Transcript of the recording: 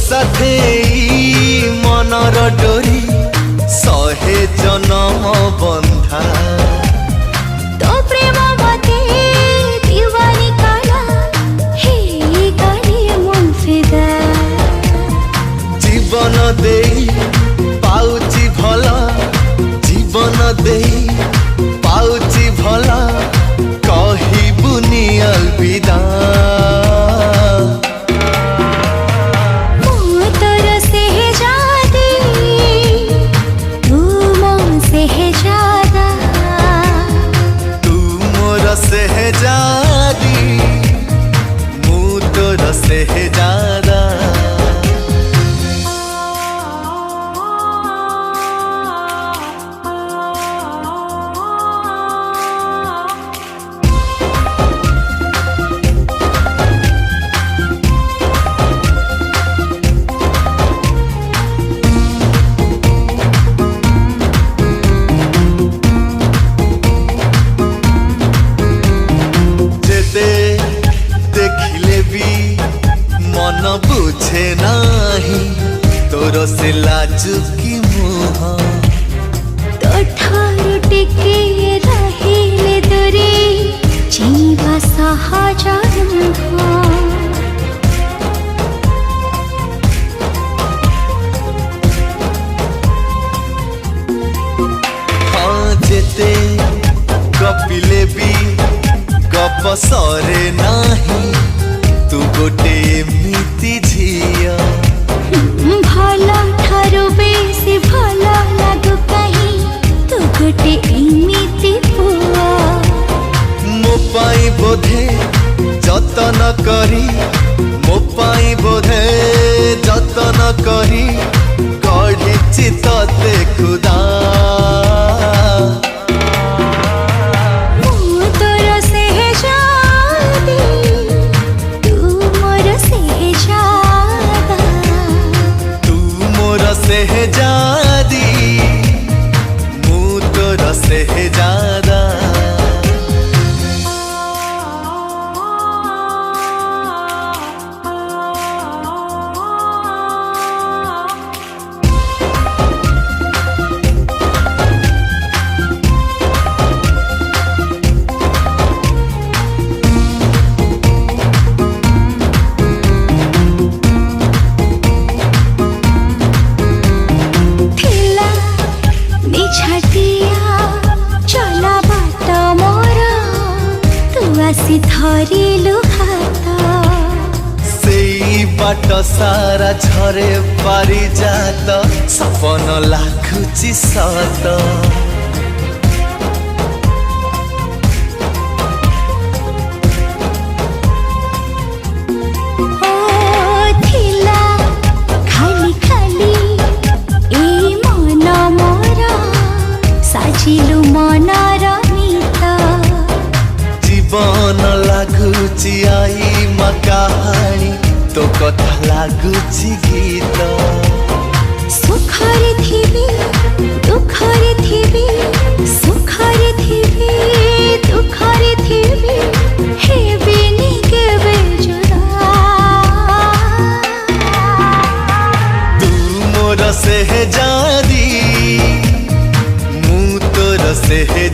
साथे मनर डोरी सहे जनम बंधा तो प्रेम मते दीवानी काला हे गाली मन फिदा जीवन देई पाउची भला जीवन देई पाउची भला कहिबुनी अलविदा सहजादी मु तोर सहजादा देखिले भी मन बुझे नाही तोर से लाजुकी मुह तो ठारू टिके रहिले दूरी जीवा सहज हाँ जेते गपिले भी गप सरे नाही तू गोटे एमिति झिया भला ठारू बेसी भला लागु कहीं तू गोटे एमिति पुआ मो पाई बोधे जतन करी मो पाई बोधे जतन करी गढ़िछि तते खुदा सहजादी मु तोर सहजादा आसी धरिलु हाथ सेई बाट सारा झरे पारी जात सपन लाखुची सत थिला खाली खाली ए मन मोर साजिलु मनर जीवन लागुची आई मा कहानी तो कथा लागुची गीत सुखरे थिबी दुखरे थिबी सुखरे थिबी दुखरे थिबी हेबिनी केबे जुदा तू मोर सहजादी मु तोर सहजादा।